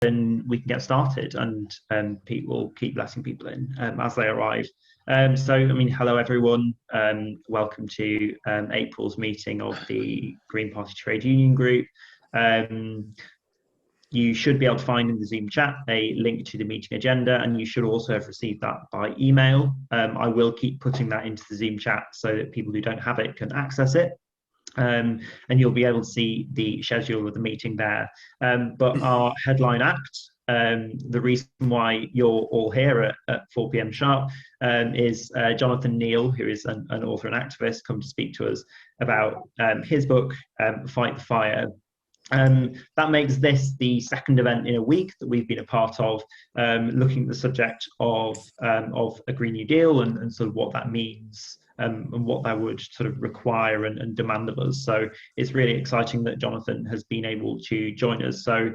then we can get started, and Pete will keep letting people in as they arrive. So, I mean, hello everyone. Welcome to April's meeting of the Green Party Trade Union Group. You should be able to find in the Zoom chat a link to the meeting agenda, and you should also have received that by email. I will keep putting that into the Zoom chat so that people who don't have it can access it. And you'll be able to see the schedule of the meeting there. But our headline act, the reason why you're all here at 4 p.m. sharp, is Jonathan Neale, who is an author and activist, come to speak to us about his book, Fight the Fire. That makes this the second event in a week that we've been a part of, looking at the subject of a Green New Deal and sort of what that means and what that would sort of require and demand of us. So it's really exciting that Jonathan has been able to join us. So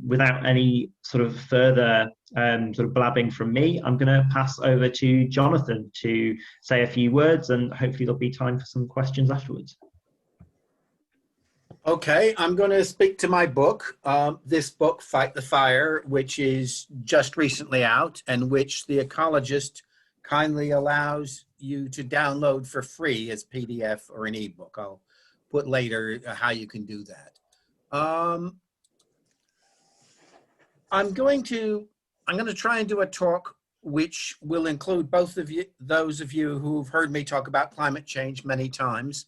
without any sort of further sort of blabbing from me, I'm going to pass over to Jonathan to say a few words, and hopefully there'll be time for some questions afterwards. Okay, I'm going to speak to my book, this book, Fight the Fire, which is just recently out and which The Ecologist kindly allows you to download for free as PDF or an ebook. I'll put later how you can do that. I'm going to try and do a talk which will include both of you, those of you who've heard me talk about climate change many times,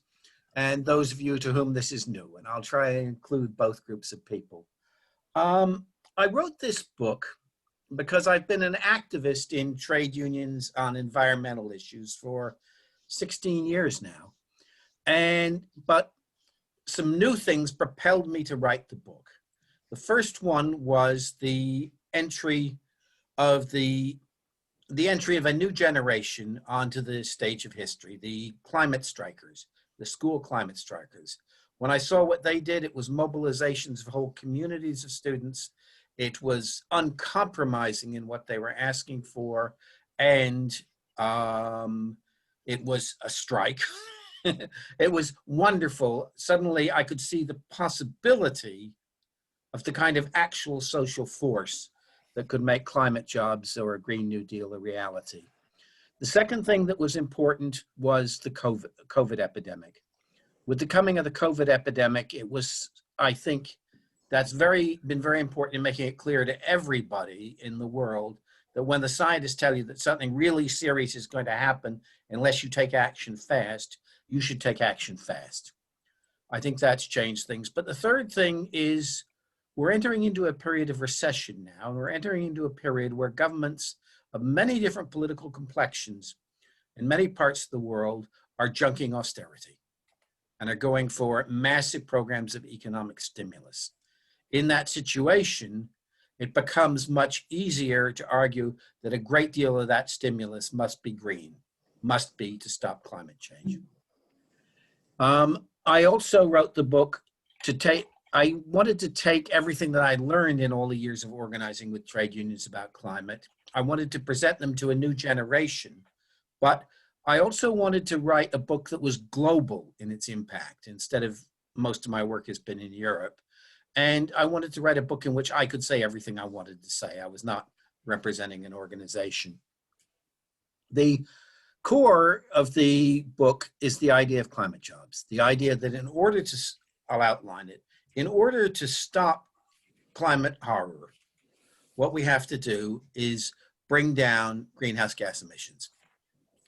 and those of you to whom this is new, and I'll try and include both groups of people. I wrote this book because I've been an activist in trade unions on environmental issues for 16 years now. But some new things propelled me to write the book. The first one was the entry of a new generation onto the stage of history, the climate strikers, the school climate strikers. When I saw what they did, it was mobilizations of whole communities of students. It was uncompromising in what they were asking for, and it was a strike. It was wonderful. Suddenly I could see the possibility of the kind of actual social force that could make climate jobs or a Green New Deal a reality. The second thing that was important was the COVID epidemic. With the coming of the COVID epidemic, it was, I think, that's been very important in making it clear to everybody in the world that when the scientists tell you that something really serious is going to happen, unless you take action fast, you should take action fast. I think that's changed things. But the third thing is we're entering into a period of recession now. We're entering into a period where governments of many different political complexions in many parts of the world are junking austerity and are going for massive programs of economic stimulus. In that situation, it becomes much easier to argue that a great deal of that stimulus must be green, must be to stop climate change. I also wrote the book I wanted to take everything that I learned in all the years of organizing with trade unions about climate. I wanted to present them to a new generation, but I also wanted to write a book that was global in its impact instead of most of my work has been in Europe. And I wanted to write a book in which I could say everything I wanted to say. I was not representing an organization. The core of the book is the idea of climate jobs, the idea that in order to, I'll outline it, in order to stop climate horror, what we have to do is bring down greenhouse gas emissions,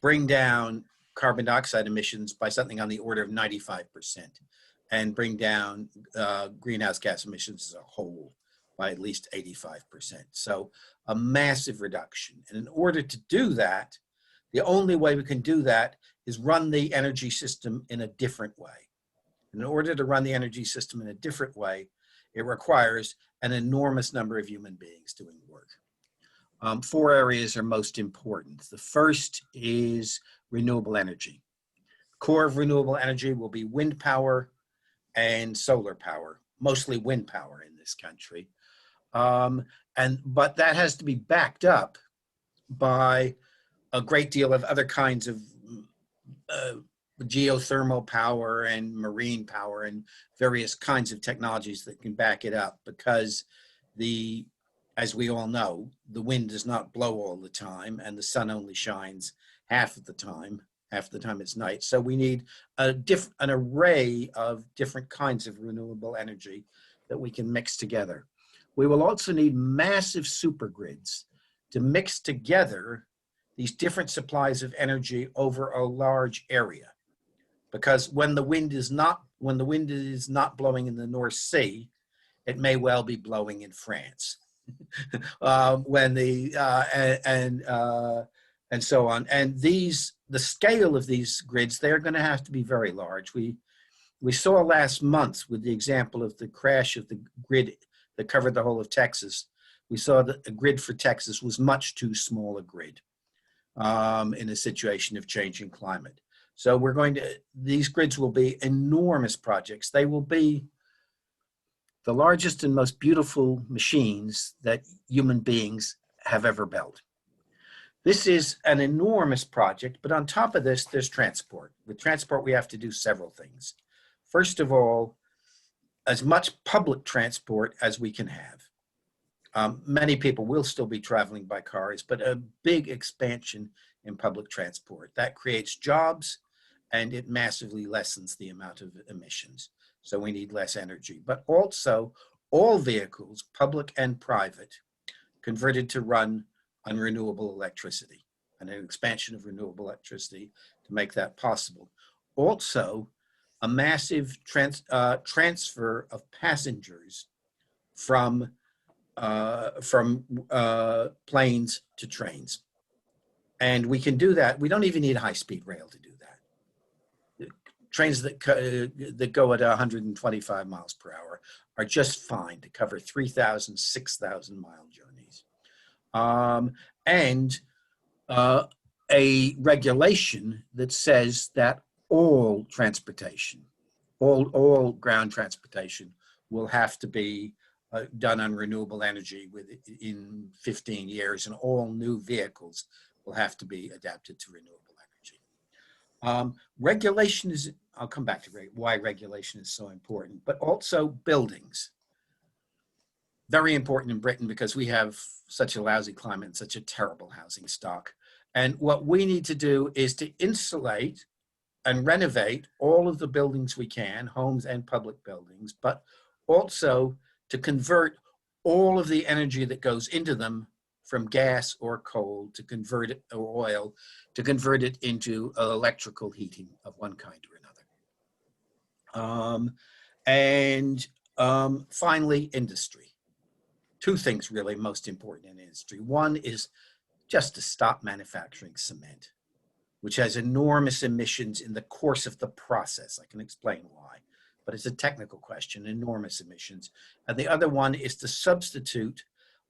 bring down carbon dioxide emissions by something on the order of 95%, and bring down greenhouse gas emissions as a whole by at least 85%. So a massive reduction. And in order to do that, the only way we can do that is run the energy system in a different way. In order to run the energy system in a different way, it requires an enormous number of human beings doing work. 4 areas are most important. The first is renewable energy. Core of renewable energy will be wind power and solar power, mostly wind power in this country. But that has to be backed up by a great deal of other kinds of geothermal power and marine power and various kinds of technologies that can back it up, because as we all know, the wind does not blow all the time, and the sun only shines half of the time. Half the time it's night. So we need an array of different kinds of renewable energy that we can mix together. We will also need massive supergrids to mix together these different supplies of energy over a large area. Because when the wind is not blowing in the North Sea, it may well be blowing in France. And so on. And the scale of these grids, they're going to have to be very large. We saw last month with the example of the crash of the grid that covered the whole of Texas. We saw that a grid for Texas was much too small a grid in a situation of changing climate. So these grids will be enormous projects. They will be the largest and most beautiful machines that human beings have ever built. This is an enormous project, but on top of this, there's transport. With transport, we have to do several things. First of all, as much public transport as we can have. Many people will still be traveling by cars, but a big expansion in public transport. That creates jobs, and it massively lessens the amount of emissions. So we need less energy. But also, all vehicles, public and private, converted to run on renewable electricity, and an expansion of renewable electricity to make that possible. Also, a massive transfer of passengers from planes to trains. And we can do that. We don't even need high-speed rail to do that. Trains that go at 125 miles per hour are just fine to cover 3,000, 6,000-mile journeys. And a regulation that says that all transportation, all ground transportation will have to be done on renewable energy in 15 years, and all new vehicles will have to be adapted to renewable energy. Regulation is, I'll come back to why regulation is so important, but also buildings. Very important in Britain because we have such a lousy climate and such a terrible housing stock. And what we need to do is to insulate and renovate all of the buildings we can, homes and public buildings, but also to convert all of the energy that goes into them from gas or coal to convert it, or oil, to convert it into electrical heating of one kind or another. Finally, industry. Two things really most important in industry. One is just to stop manufacturing cement, which has enormous emissions in the course of the process. I can explain why, but it's a technical question, enormous emissions. And the other one is to substitute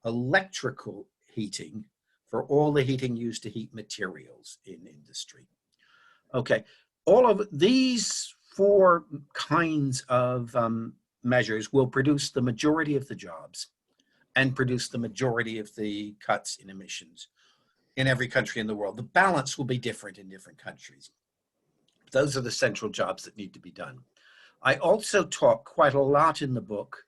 electrical heating for all the heating used to heat materials in industry. Okay, all of these four kinds of measures will produce the majority of the jobs and produce the majority of the cuts in emissions in every country in the world. The balance will be different in different countries. Those are the central jobs that need to be done. I also talk quite a lot in the book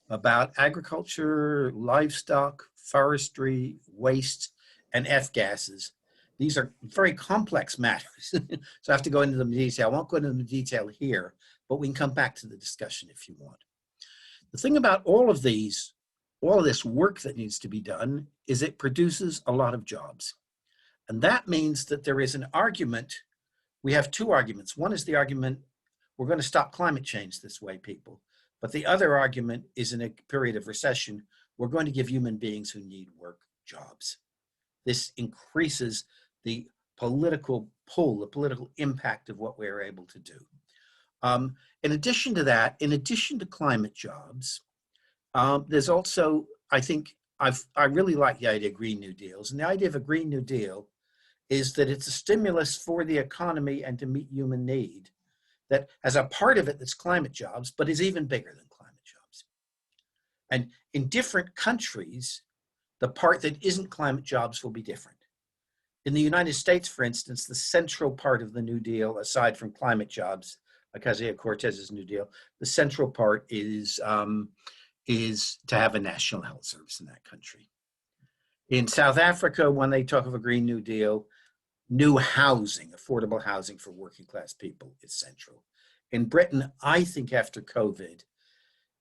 about agriculture, livestock, forestry, waste, and F-gases. These are very complex matters, so I have to go into them in detail. I won't go into the detail here, but we can come back to the discussion if you want. The thing about all of this work that needs to be done is it produces a lot of jobs. And that means that there is an argument. We have two arguments. One is the argument, we're going to stop climate change this way, people. But the other argument is, in a period of recession, we're going to give human beings who need work jobs. This increases the political pull, the political impact of what we're able to do. In addition to that, in addition to climate jobs, there's also, I think, I really like the idea of Green New Deals. And the idea of a Green New Deal is that it's a stimulus for the economy and to meet human need that has a part of it that's climate jobs, but is even bigger than climate jobs. And in different countries, the part that isn't climate jobs will be different. In the United States, for instance, the central part of the New Deal, aside from climate jobs, Ocasio-Cortez's New Deal, the central part is is to have a national health service in that country. In South Africa, when they talk of a Green New Deal, new housing, affordable housing for working class people is central. In Britain, I think after COVID,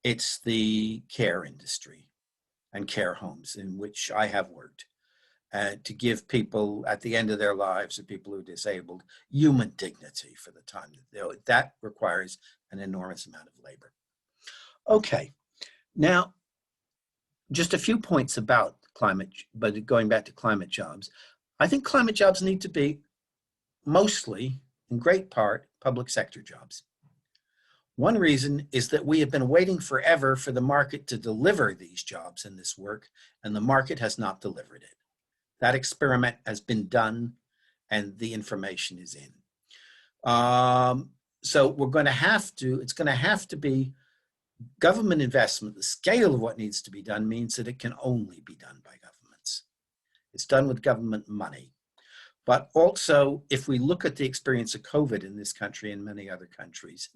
it's the care industry and care homes in which I have worked to give people at the end of their lives, or people who are disabled, human dignity for the time that requires an enormous amount of labor. Okay, now just a few points about climate, but going back to climate jobs, I think climate jobs need to be mostly, in great part, public sector jobs. One reason is that we have been waiting forever for the market to deliver these jobs and this work, and the market has not delivered it. That experiment has been done, and the information is in. So we're going to have to, it's going to have to be government investment. The scale of what needs to be done means that it can only be done by governments. It's done with government money. But also, if we look at the experience of COVID in this country and many other countries,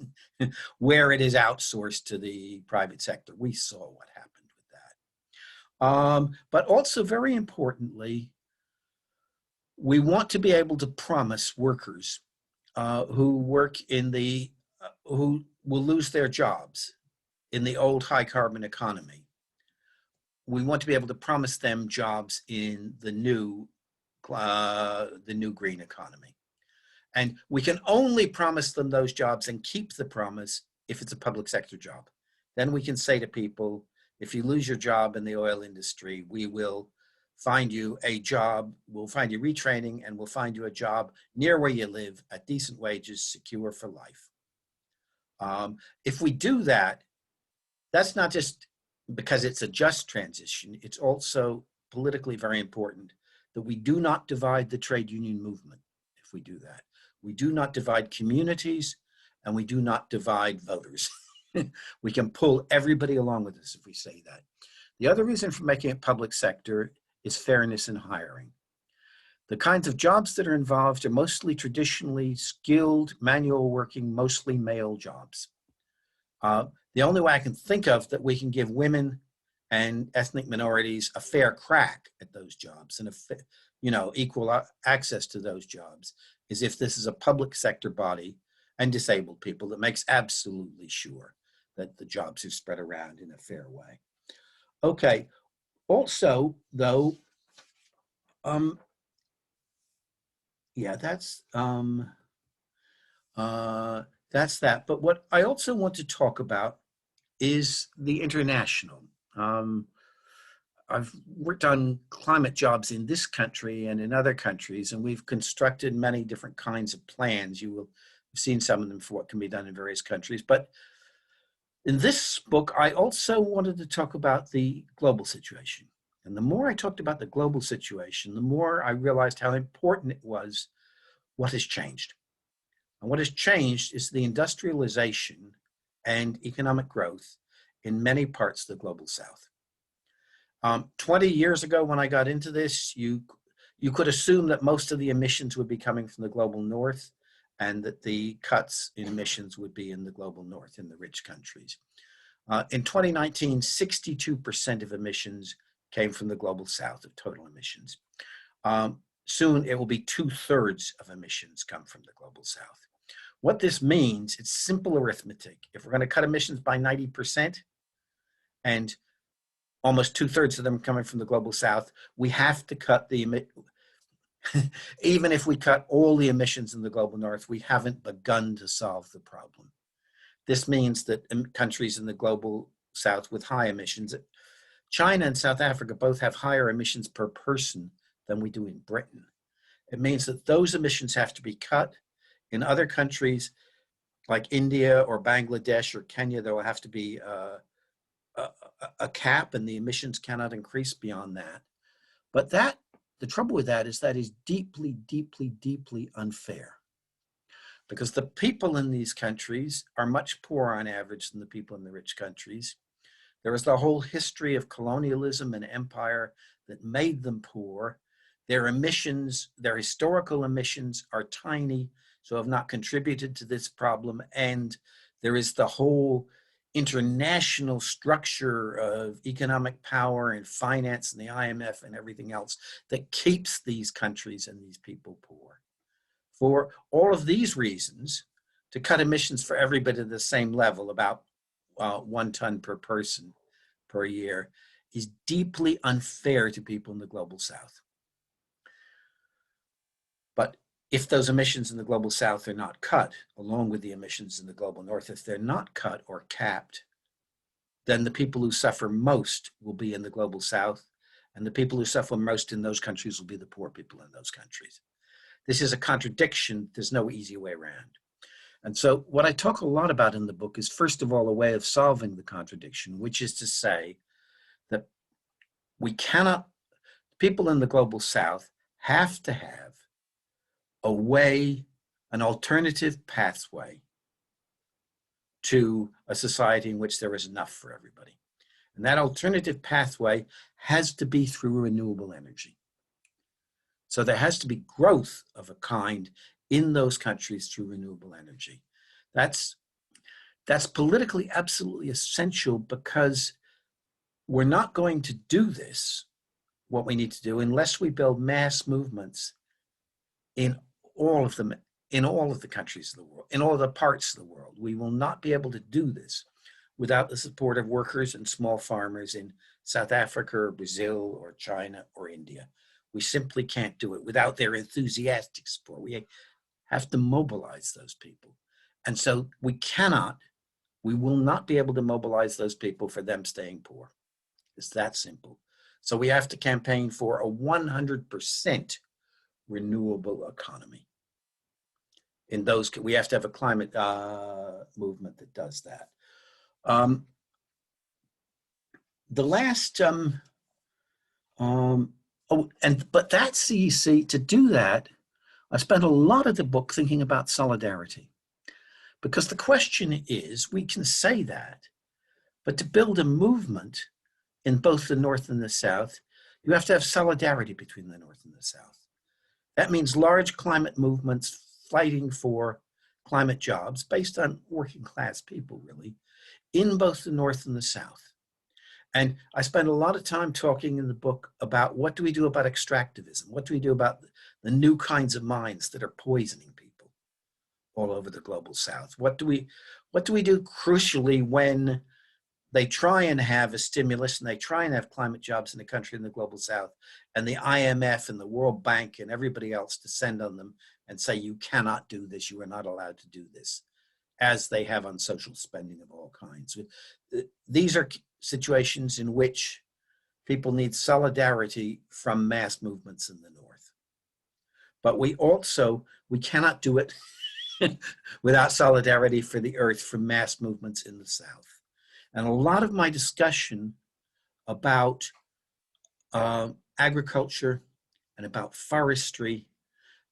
where it is outsourced to the private sector, we saw what happened with that. But also, very importantly, we want to be able to promise workers who work in the, who will lose their jobs in the old high carbon economy. We want to be able to promise them jobs in the new green economy. And we can only promise them those jobs and keep the promise if it's a public sector job. Then we can say to people, if you lose your job in the oil industry, we will find you a job, we'll find you retraining, and we'll find you a job near where you live at decent wages, secure for life. If we do that, that's not just because it's a just transition, it's also politically very important that we do not divide the trade union movement if we do that. We do not divide communities, and we do not divide voters. We can pull everybody along with us if we say that. The other reason for making it public sector is fairness in hiring. The kinds of jobs that are involved are mostly traditionally skilled, manual working, mostly male jobs. The only way I can think of that we can give women and ethnic minorities a fair crack at those jobs and equal access to those jobs is if this is a public sector body and disabled people that makes absolutely sure that the jobs are spread around in a fair way. Okay, also though, yeah, that's that. But what I also want to talk about is the international. I've worked on climate jobs in this country and in other countries, and we've constructed many different kinds of plans. You will have seen some of them for what can be done in various countries. But in this book, I also wanted to talk about the global situation. And the more I talked about the global situation, the more I realized how important it was what has changed. And what has changed is the industrialization and economic growth in many parts of the global South. 20 years ago, when I got into this, you could assume that most of the emissions would be coming from the global North, and that the cuts in emissions would be in the global North, in the rich countries. In 2019, 62% of emissions came from the global South of total emissions. Soon it will be 2/3 of emissions come from the global South. What this means, it's simple arithmetic. If we're going to cut emissions by 90%, and almost 2/3 of them coming from the global South, we have to cut the, even if we cut all the emissions in the global North, we haven't begun to solve the problem. This means that countries in the global South with high emissions, China and South Africa both have higher emissions per person than we do in Britain. It means that those emissions have to be cut. In other countries like India or Bangladesh or Kenya, there will have to be a cap, and the emissions cannot increase beyond that. But the trouble with that is deeply, deeply, deeply unfair, because the people in these countries are much poorer on average than the people in the rich countries. There is the whole history of colonialism and empire that made them poor. Their emissions, their historical emissions are tiny, so have not contributed to this problem. And there is the whole international structure of economic power and finance and the IMF and everything else that keeps these countries and these people poor. For all of these reasons, to cut emissions for everybody at the same level, about 1 ton per person per year, is deeply unfair to people in the global south. But if those emissions in the global south are not cut, along with the emissions in the global north, if they're not cut or capped, then the people who suffer most will be in the global south, and the people who suffer most in those countries will be the poor people in those countries. This is a contradiction. There's no easy way around. And so what I talk a lot about in the book is, first of all, a way of solving the contradiction, which is to say that we cannot, people in the global south have to have a way, an alternative pathway to a society in which there is enough for everybody. And that alternative pathway has to be through renewable energy. So there has to be growth of a kind in those countries through renewable energy. That's politically absolutely essential, because we're not going to do this, what we need to do, unless we build mass movements in all of them, in all of the countries of the world, in all of the parts of the world. We will not be able to do this without the support of workers and small farmers in South Africa or Brazil or China or India. We simply can't do it without their enthusiastic support. We have to mobilize those people. And so we will not be able to mobilize those people for them staying poor. It's that simple. So we have to campaign for a 100% renewable economy. In those, we have to have a climate movement that does that. The last, but that's easy to do that. I spent a lot of the book thinking about solidarity, because the question is, we can say that, but to build a movement in both the North and the South, you have to have solidarity between the North and the South. That means large climate movements fighting for climate jobs based on working class people, really, in both the North and the South. And I spend a lot of time talking in the book about what do we do about extractivism? What do we do about the new kinds of mines that are poisoning people all over the global South? What do we do crucially when they try and have a stimulus and they try and have climate jobs in a country in the global South, and the IMF and the World Bank and everybody else descend on them and say, you cannot do this, you are not allowed to do this, as they have on social spending of all kinds. These are situations in which people need solidarity from mass movements in the North. But we cannot do it without solidarity for the earth from mass movements in the South. And a lot of my discussion about agriculture and about forestry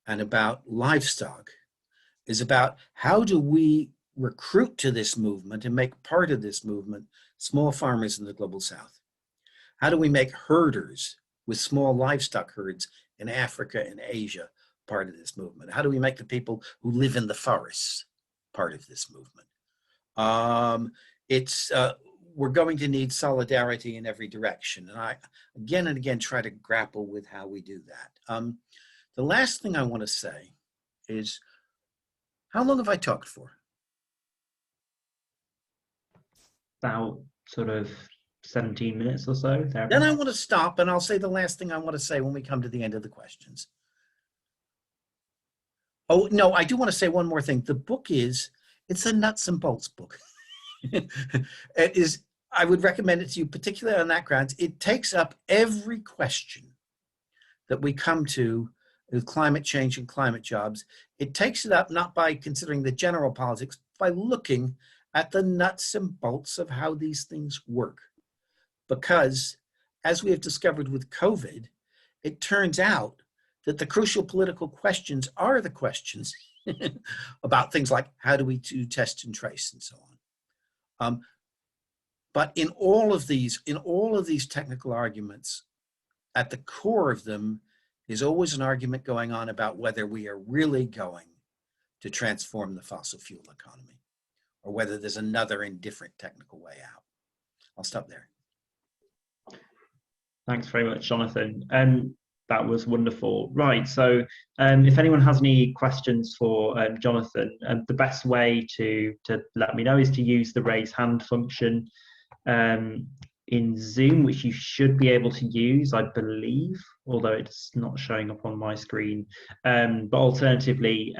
and about livestock is about how do we recruit to this movement and make part of this movement small farmers in the global South? How do we make herders with small livestock herds in Africa and Asia part of this movement? How do we make the people who live in the forests part of this movement? We're going to need solidarity in every direction. And I, again and again, try to grapple with how we do that. The last thing I want to say is, how long have I talked for? About sort of 17 minutes or so. Then I want to stop, and I'll say the last thing I want to say when we come to the end of the questions. Oh, no, I do want to say one more thing. The book it's a nuts and bolts book. It is, I would recommend it to you, particularly on that grounds. It takes up every question that we come to with climate change and climate jobs. It takes it up not by considering the general politics, by looking at the nuts and bolts of how these things work. Because, as we have discovered with COVID, it turns out that the crucial political questions are the questions about things like how do we do test and trace and so on. But in all of these technical arguments, at the core of them is always an argument going on about whether we are really going to transform the fossil fuel economy, or whether there's another indifferent technical way out. I'll stop there. Thanks very much, Jonathan. That was wonderful. Right, so if anyone has any questions for Jonathan, the best way to let me know is to use the raise hand function in Zoom, which you should be able to use, I believe, although it's not showing up on my screen. But alternatively,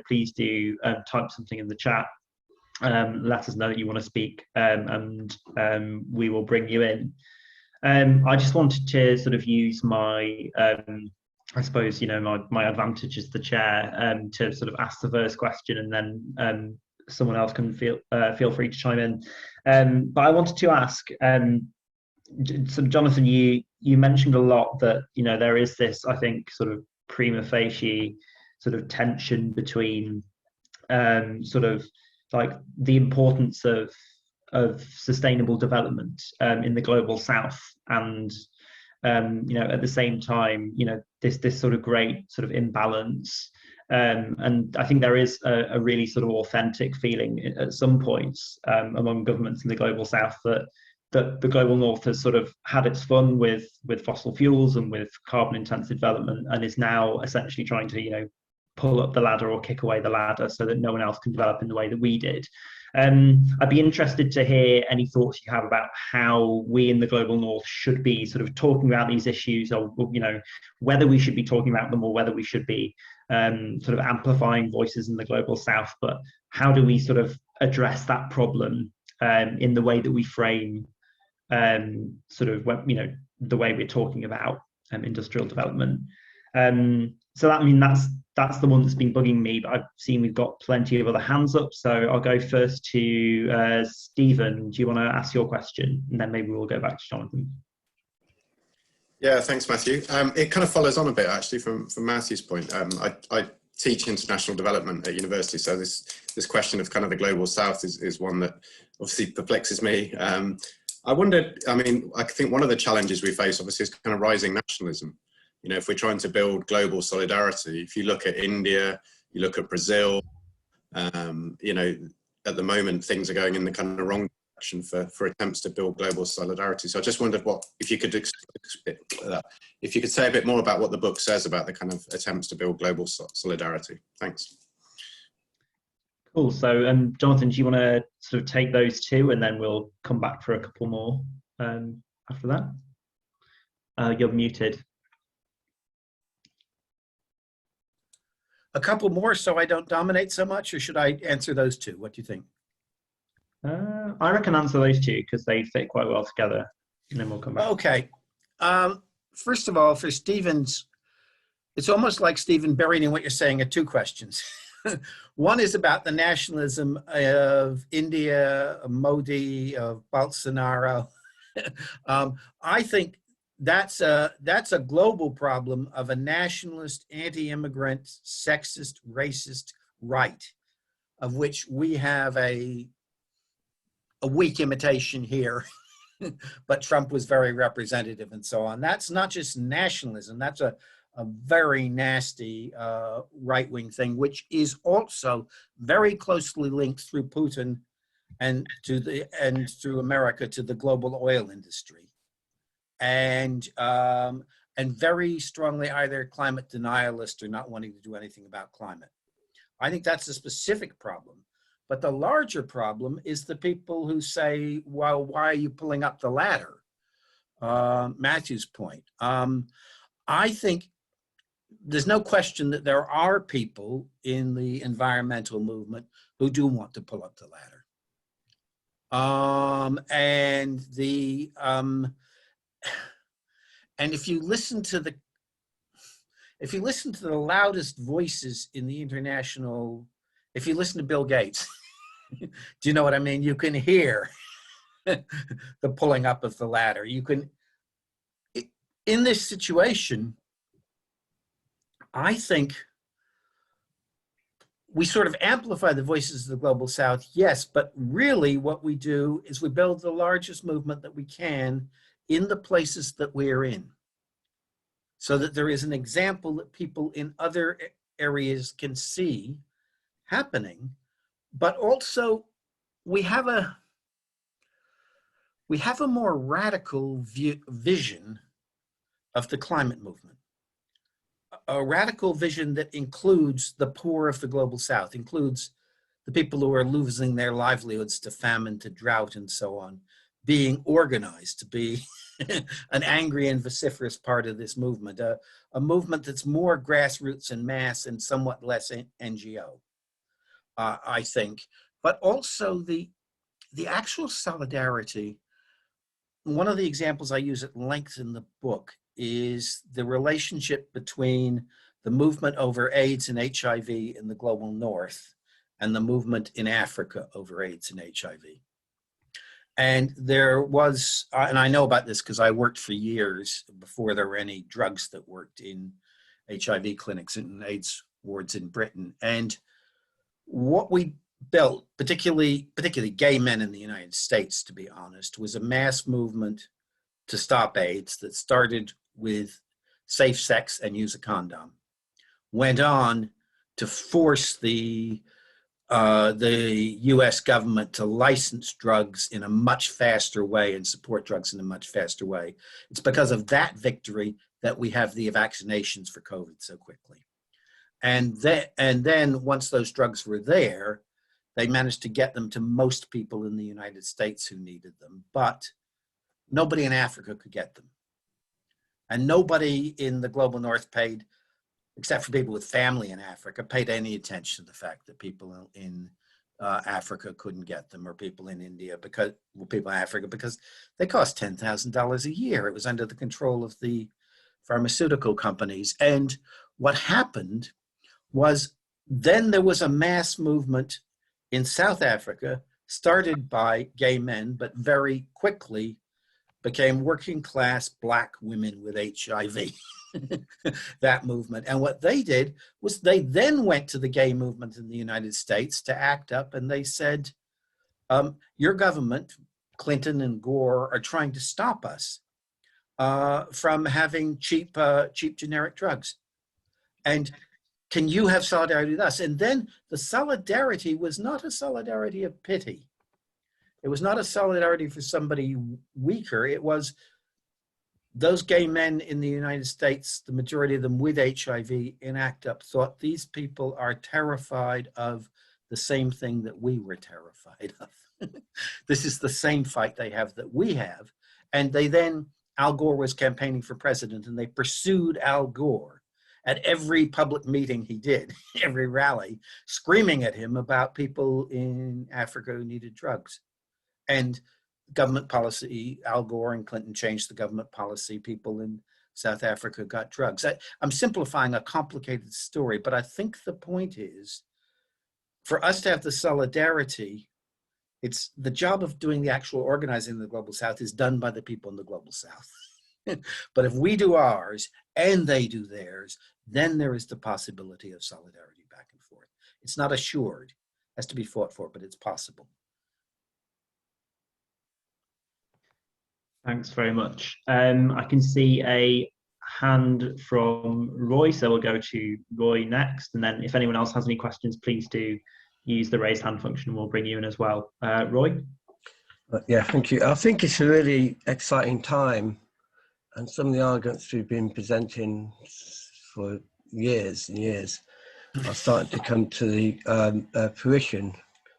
please do type something in the chat. Let us know that you want to speak, and we will bring you in. I just wanted to sort of use my, I suppose, my advantage as the chair to sort of ask the first question, and then someone else can feel free to chime in. But I wanted to ask, so Jonathan, you mentioned a lot that there is this, I think, sort of prima facie sort of tension between sort of like the importance of sustainable development in the global south, and at the same time this sort of great sort of imbalance, and I think there is a really sort of authentic feeling at some points among governments in the global south that the global north has sort of had its fun with fossil fuels and with carbon intensive development, and is now essentially trying to pull up the ladder or kick away the ladder so that no one else can develop in the way that we did. I'd be interested to hear any thoughts you have about how we in the global north should be sort of talking about these issues, or whether we should be talking about them, or whether we should be sort of amplifying voices in the global south. But how do we sort of address that problem in the way that we frame sort of the way we're talking about industrial development? So that's the one that's been bugging me, but I've seen we've got plenty of other hands up, so I'll go first to Stephen. Do you want to ask your question, and then maybe we'll go back to Jonathan? Yeah, thanks, Matthew. It kind of follows on a bit actually from Matthew's point. I teach international development at university, so this question of kind of the global south is one that obviously perplexes me. I wondered, I think one of the challenges we face obviously is kind of rising nationalism. If we're trying to build global solidarity, if you look at India, you look at Brazil, at the moment things are going in the kind of wrong direction for attempts to build global solidarity. So I just wondered if you could say a bit more about what the book says about the kind of attempts to build global solidarity. Thanks. Cool. So, Jonathan, do you want to sort of take those two, and then we'll come back for a couple more after that? You're muted. A couple more so I don't dominate so much, or should I answer those two? What do you think? I reckon answer those two because they fit quite well together, and then we'll come back. Okay. First of all, for Stephen's, it's almost like Stephen buried in what you're saying are two questions. One is about the nationalism of India, of Modi, of Bolsonaro. I think that's a global problem of a nationalist, anti-immigrant, sexist, racist right, of which we have a weak imitation here, but Trump was very representative and so on. That's not just nationalism, that's a very nasty right-wing thing, which is also very closely linked through Putin and through America to the global oil industry. And very strongly either climate denialist or not wanting to do anything about climate. I think that's a specific problem. But the larger problem is the people who say, well, why are you pulling up the ladder? Matthew's point. I think there's no question that there are people in the environmental movement who do want to pull up the ladder. And if you listen to the loudest voices in the international, if you listen to Bill Gates, do you know what I mean? You can hear the pulling up of the ladder. You can, in this situation, I think we sort of amplify the voices of the global south, yes, but really what we do is we build the largest movement that we can in the places that we're in, so that there is an example that people in other areas can see happening, but also we have a more radical vision of the climate movement. A radical vision that includes the poor of the global south, includes the people who are losing their livelihoods to famine, to drought, and so on, being organized to be an angry and vociferous part of this movement, a movement that's more grassroots and mass and somewhat less NGO, I think. But also the actual solidarity. One of the examples I use at length in the book is the relationship between the movement over AIDS and HIV in the global north and the movement in Africa over AIDS and HIV. And there was, and I know about this because I worked for years before there were any drugs that worked in HIV clinics and AIDS wards in Britain. And what we built, particularly gay men in the United States, to be honest, was a mass movement to stop AIDS that started with safe sex and use a condom, went on to force the US government to license drugs in a much faster way and support drugs in a much faster way. It's because of that victory that we have the vaccinations for COVID so quickly. And then once those drugs were there, they managed to get them to most people in the United States who needed them, but nobody in Africa could get them. And nobody in the global north paid, except for people with family in Africa, paid any attention to the fact that people in Africa couldn't get them, or people in India, because people in Africa, because they cost $10,000 a year. It was under the control of the pharmaceutical companies. And what happened was then there was a mass movement in South Africa, started by gay men, but very quickly became working class Black women with HIV, that movement. And what they did was they then went to the gay movement in the United States to act up, and they said, your government, Clinton and Gore, are trying to stop us from having cheap generic drugs. And can you have solidarity with us? And then the solidarity was not a solidarity of pity. It was not a solidarity for somebody weaker. It was those gay men in the United States, the majority of them with HIV in ACT UP, thought these people are terrified of the same thing that we were terrified of. This is the same fight they have that we have. And they then, Al Gore was campaigning for president, and they pursued Al Gore at every public meeting he did, every rally, screaming at him about people in Africa who needed drugs. And government policy, Al Gore and Clinton changed the government policy. People in South Africa got drugs. I'm simplifying a complicated story, but I think the point is, for us to have the solidarity, it's the job of doing the actual organizing in the global south is done by the people in the global south. But if we do ours and they do theirs, then there is the possibility of solidarity back and forth. It's not assured, it has to be fought for, but it's possible. Thanks very much. I can see a hand from Roy, so we'll go to Roy next. And then if anyone else has any questions, please do use the raise hand function and we'll bring you in as well. Roy? Yeah, thank you. I think it's a really exciting time. And some of the arguments we've been presenting for years and years are starting to come to the fruition.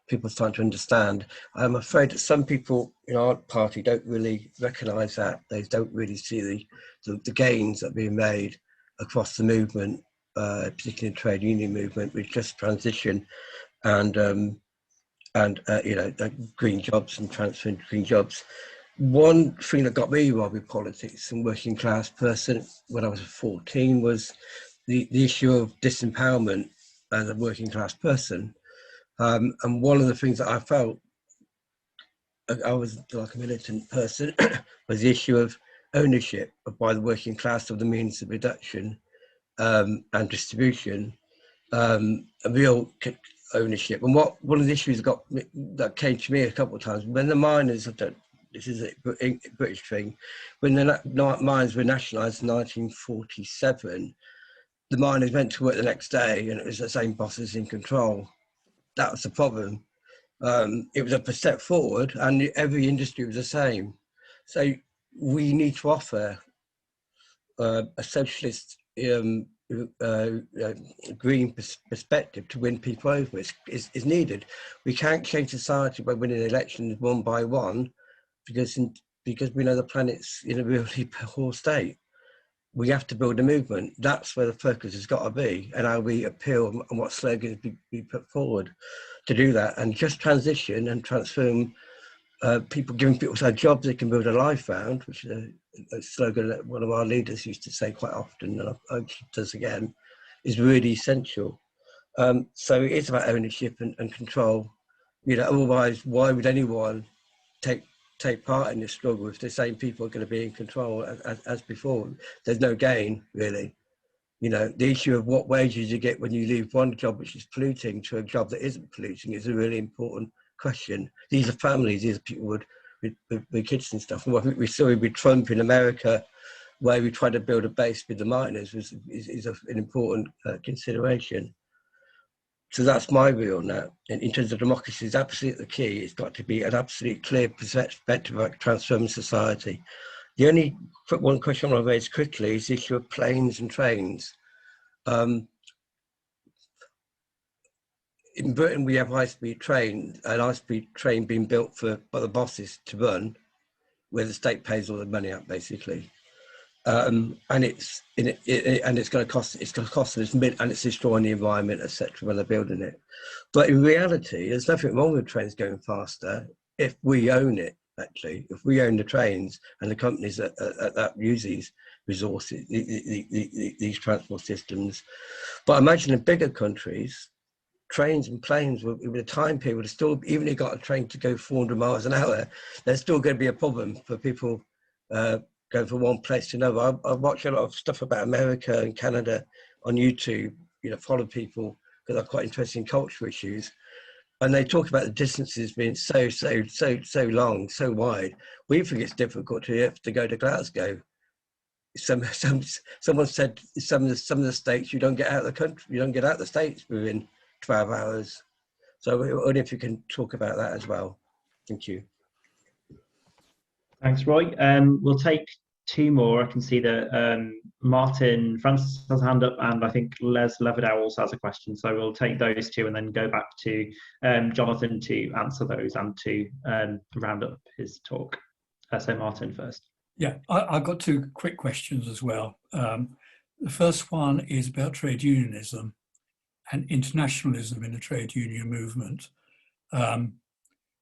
People are starting to understand. I'm afraid that some people in our party don't really recognise that. They don't really see the gains that are being made across the movement, particularly the trade union movement, with just transition and you know, green jobs and transferring to green jobs. One thing that got me involved with politics and working class person when I was 14 was the issue of disempowerment as a working class person. And one of the things that I felt, I was like a militant person, was the issue of ownership by the working class of the means of production and distribution, a real ownership. And one of the issues that came to me a couple of times, when the miners, this is a British thing, when the mines were nationalised in 1947, the miners went to work the next day and it was the same bosses in control. That was the problem. It was a step forward, and every industry was the same. So we need to offer a socialist green perspective to win people over is needed. We can't change society by winning elections one by one, because we know the planet's in a really poor state. We have to build a movement. That's where the focus has got to be, and how we appeal and what slogans we put forward to do that, and just transition and transform people, giving people jobs they can build a life around, which is a slogan that one of our leaders used to say quite often, and I hope she does again, is really essential. So it's about ownership and control. Otherwise, why would anyone take part in this struggle if the same people are going to be in control as before? There's no gain, really. The issue of what wages you get when you leave one job which is polluting to a job that isn't polluting is a really important question. These are families, these are people with kids and stuff. And what we saw with Trump in America, where we tried to build a base with the miners, is an important consideration. So that's my view on that. And in terms of democracy, is absolutely the key. It's got to be an absolute clear perspective about transforming society. The only one question I want to raise quickly is the issue of planes and trains. In Britain, we have high-speed trains, an high-speed train being built by the bosses to run, where the state pays all the money out, basically. And it's going to cost us, and it's destroying the environment, etc. when they're building it. But in reality, there's nothing wrong with trains going faster if we own it. Actually, if we own the trains and the companies that use these resources, these transport systems. But imagine in bigger countries, trains and planes with a time period still, even if you got a train to go 400 miles an hour, there's still going to be a problem for people going from one place to another. I watch a lot of stuff about America and Canada on YouTube, follow people because I'm quite interested in cultural issues. And they talk about the distances being so long, so wide. We think it's difficult to go to Glasgow. Someone said some of the states you don't get out of the country, you don't get out of the states within 12 hours. So I wonder if you can talk about that as well. Thank you. Thanks, Roy. We'll take two more. I can see that Martin Francis has a hand up, and I think Les Leverdow also has a question. So we'll take those two and then go back to Jonathan to answer those and to round up his talk. So Martin first. Yeah, I've got two quick questions as well. The first one is about trade unionism and internationalism in the trade union movement.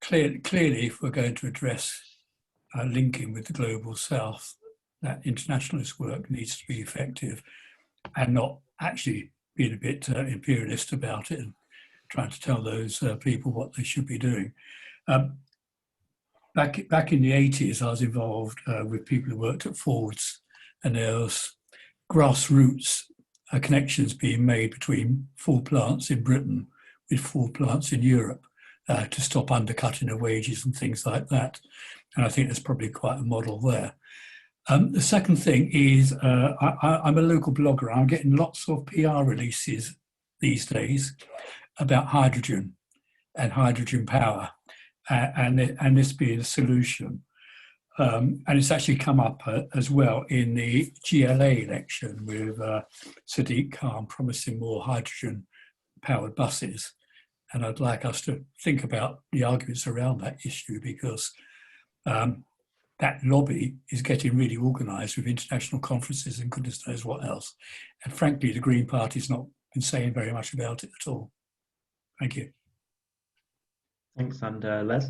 Clearly, if we're going to address linking with the global south, that internationalist work needs to be effective and not actually being a bit imperialist about it and trying to tell those people what they should be doing. Back in the 80s, I was involved with people who worked at Fords, and there was grassroots connections being made between Ford plants in Britain with Ford plants in Europe to stop undercutting of wages and things like that. And I think there's probably quite a model there. The second thing is I'm a local blogger. I'm getting lots of PR releases these days about hydrogen and hydrogen power and this being a solution. And it's actually come up as well in the GLA election with Sadiq Khan promising more hydrogen-powered buses. And I'd like us to think about the arguments around that issue, because that lobby is getting really organised with international conferences and goodness knows what else. And frankly, the Green Party's not been saying very much about it at all. Thank you. Thanks, and Les.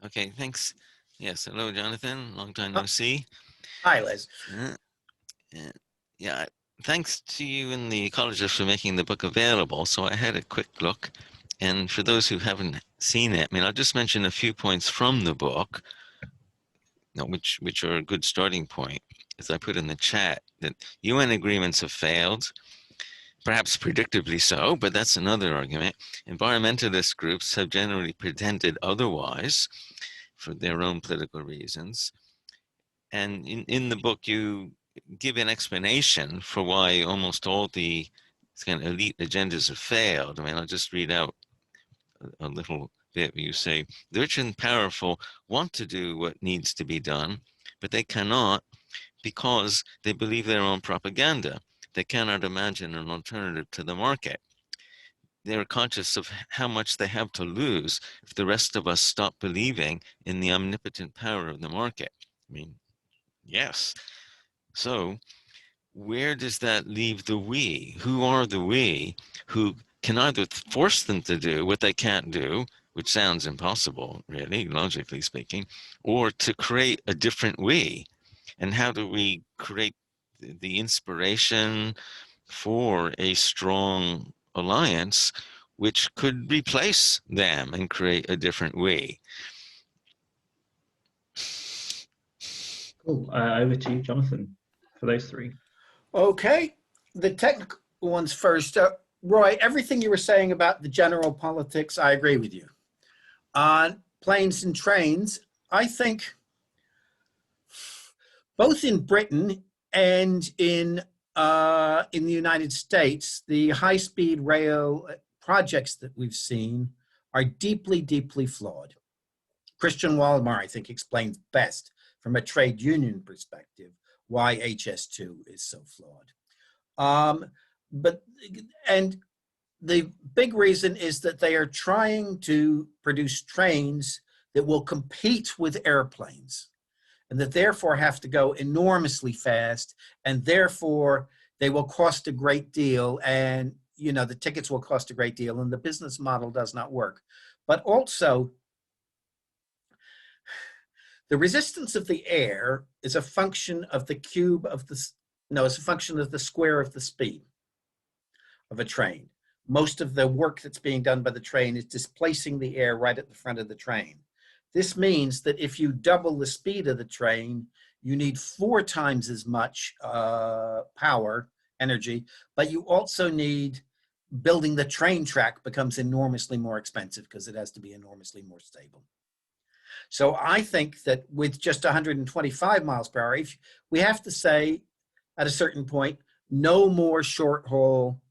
Okay, thanks. Yes, hello, Jonathan. Long time no see. Hi, Les. Yeah, thanks to you and the ecologists for making the book available. So I had a quick look. And for those who haven't seen it, I mean, I'll just mention a few points from the book, which are a good starting point. As I put in the chat, that UN agreements have failed, perhaps predictably so, but that's another argument. Environmentalist groups have generally pretended otherwise for their own political reasons. And in the book, you give an explanation for why almost all the kind of elite agendas have failed. I mean, I'll just read out a little bit. You say, the rich and powerful want to do what needs to be done, but they cannot because they believe their own propaganda. They cannot imagine an alternative to the market. They're conscious of how much they have to lose if the rest of us stop believing in the omnipotent power of the market. I mean, yes. So where does that leave the we? Who are the we who can either force them to do what they can't do, which sounds impossible, really, logically speaking, or to create a different we? And how do we create the inspiration for a strong alliance which could replace them and create a different we? Cool. Over to you, Jonathan, for those three. Okay, the technical ones first. Roy, everything you were saying about the general politics, I agree with you. On planes and trains, I think both in Britain and in the United States, the high-speed rail projects that we've seen are deeply, deeply flawed. Christian Waldemar, I think, explains best from a trade union perspective why HS2 is so flawed. And the big reason is that they are trying to produce trains that will compete with airplanes, and that therefore have to go enormously fast, and therefore they will cost a great deal, and you know the tickets will cost a great deal, and the business model does not work. But also, the resistance of the air is a function of the cube of the, no, it's a function of the square of the speed of a train. Most of the work that's being done by the train is displacing the air right at the front of the train. This means that if you double the speed of the train, you need 4 times as much power, energy, but you also need, building the train track becomes enormously more expensive because it has to be enormously more stable. So I think that with just 125 miles per hour, we have to say at a certain point, no more short haul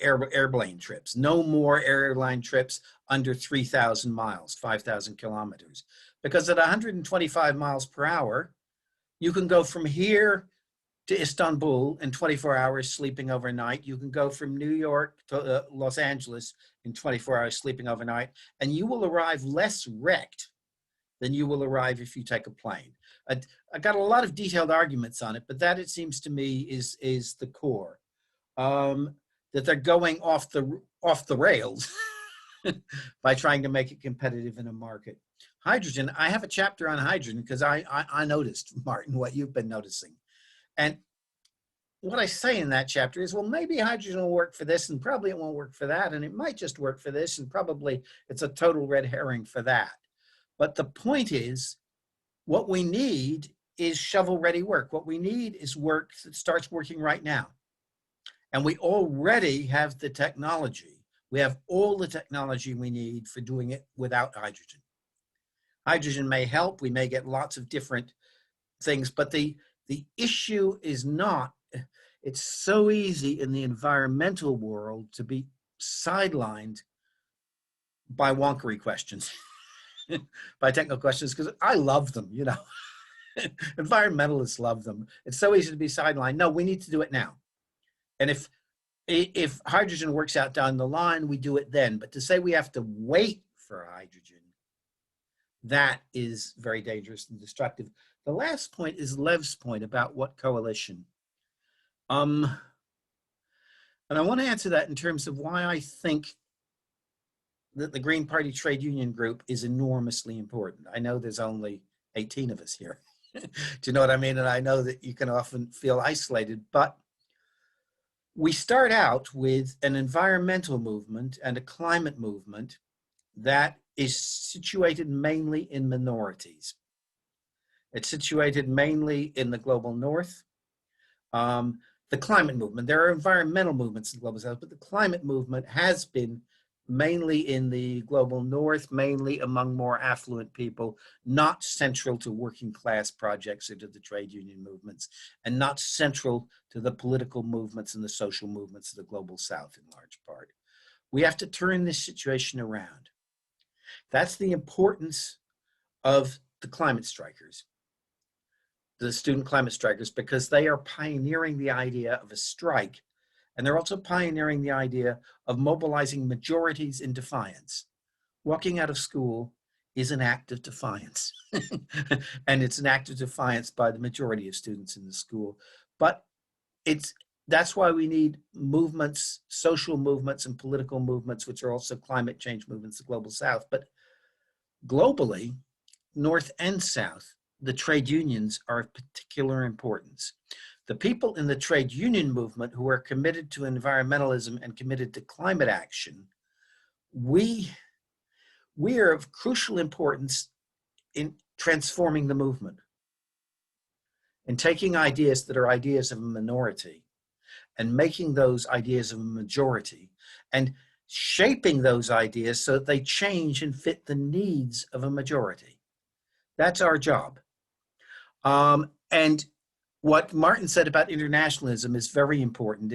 airplane trips, no more airline trips under 3,000 miles, 5,000 kilometers. Because at 125 miles per hour, you can go from here to Istanbul in 24 hours sleeping overnight. You can go from New York to Los Angeles in 24 hours sleeping overnight, and you will arrive less wrecked than you will arrive if you take a plane. I got a lot of detailed arguments on it, but that, it seems to me, is the core. That they're going off the rails by trying to make it competitive in a market. Hydrogen, I have a chapter on hydrogen because I noticed, Martin, what you've been noticing. And what I say in that chapter is, well, maybe hydrogen will work for this and probably it won't work for that. And it might just work for this and probably it's a total red herring for that. But the point is, what we need is shovel-ready work. What we need is work that starts working right now. And we already have the technology. We have all the technology we need for doing it without hydrogen. Hydrogen may help. We may get lots of different things, but the issue is not, it's so easy in the environmental world to be sidelined by wonkery questions, by technical questions, because I love them, you know. Environmentalists love them. It's so easy to be sidelined. No, we need to do it now. And if hydrogen works out down the line, we do it then. But to say we have to wait for hydrogen, that is very dangerous and destructive. The last point is Lev's point about what coalition. And I want to answer that in terms of why I think that the Green Party trade union group is enormously important. I know there's only 18 of us here. Do you know what I mean? And I know that you can often feel isolated, but we start out with an environmental movement and a climate movement that is situated mainly in minorities. It's situated mainly in the global north. The climate movement, there are environmental movements in the global south, but the climate movement has been mainly in the global north, mainly among more affluent people, not central to working class projects or to the trade union movements, and not central to the political movements and the social movements of the global south in large part. We have to turn this situation around. That's the importance of the climate strikers, the student climate strikers, because they are pioneering the idea of a strike. And they're also pioneering the idea of mobilizing majorities in defiance. Walking out of school is an act of defiance. And it's an act of defiance by the majority of students in the school. But that's why we need movements, social movements and political movements, which are also climate change movements, the global south. But globally, north and south, the trade unions are of particular importance. The people in the trade union movement who are committed to environmentalism and committed to climate action, we are of crucial importance in transforming the movement and taking ideas that are ideas of a minority and making those ideas of a majority and shaping those ideas so that they change and fit the needs of a majority. That's our job. And what Martin said about internationalism is very important.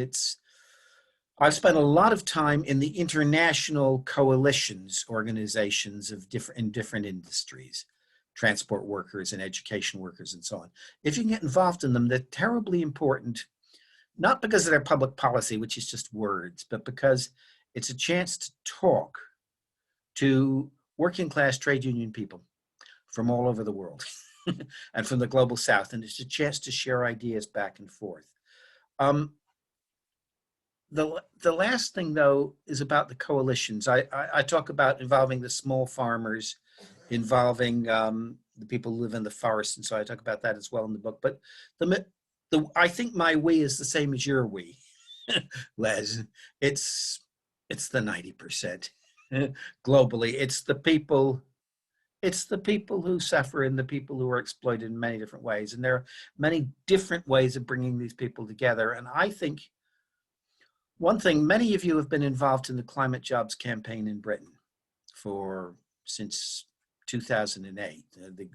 I've spent a lot of time in the international coalitions, organizations in different industries, transport workers and education workers and so on. If you can get involved in them, they're terribly important, not because of their public policy, which is just words, but because it's a chance to talk to working class trade union people from all over the world. And from the global south, and it's a chance to share ideas back and forth. The last thing, though, is about the coalitions. I talk about involving the small farmers, involving the people who live in the forest, and so I talk about that as well in the book. But I think my we is the same as your we, Les. It's the 90% globally. It's the people who suffer and the people who are exploited in many different ways. And there are many different ways of bringing these people together. And I think one thing, many of you have been involved in the climate jobs campaign in Britain since 2008. The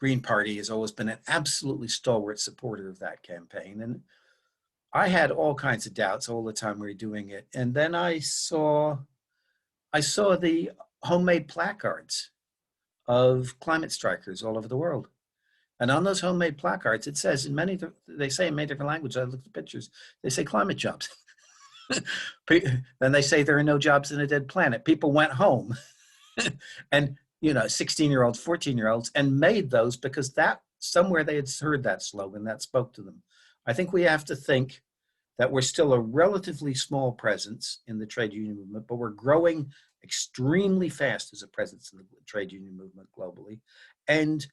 Green Party has always been an absolutely stalwart supporter of that campaign. And I had all kinds of doubts all the time we were doing it. And then I saw the homemade placards of climate strikers all over the world. And on those homemade placards, it says they say in many different languages, I looked at the pictures, they say climate jobs. Then they say there are no jobs in a dead planet. People went home and, 16-year-olds, 14-year-olds, and made those because somewhere they had heard that slogan that spoke to them. I think we have to think that we're still a relatively small presence in the trade union movement, but we're growing extremely fast as a presence in the trade union movement globally. And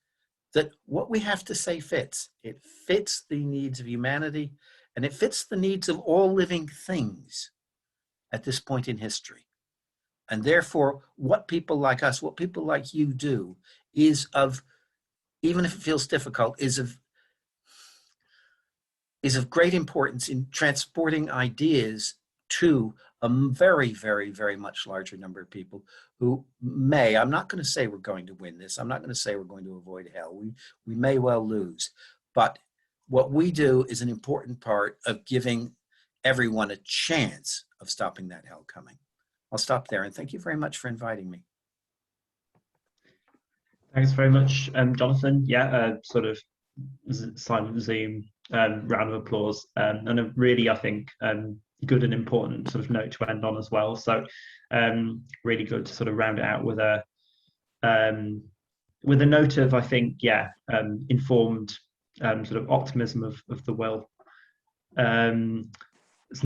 that what we have to say fits. It fits the needs of humanity, and it fits the needs of all living things at this point in history. And therefore, what people like us, what people like you do, is of, even if it feels difficult, is of great importance in transporting ideas to a very, very, very much larger number of people who I'm not going to say we're going to win this. I'm not going to say we're going to avoid hell. We may well lose. But what we do is an important part of giving everyone a chance of stopping that hell coming. I'll stop there, and thank you very much for inviting me. Thanks very much, Jonathan. Yeah, sort of silent Zoom round of applause, and a really, I think, good and important sort of note to end on as well. So really good to sort of round it out with a note of, I think, informed sort of optimism of the will.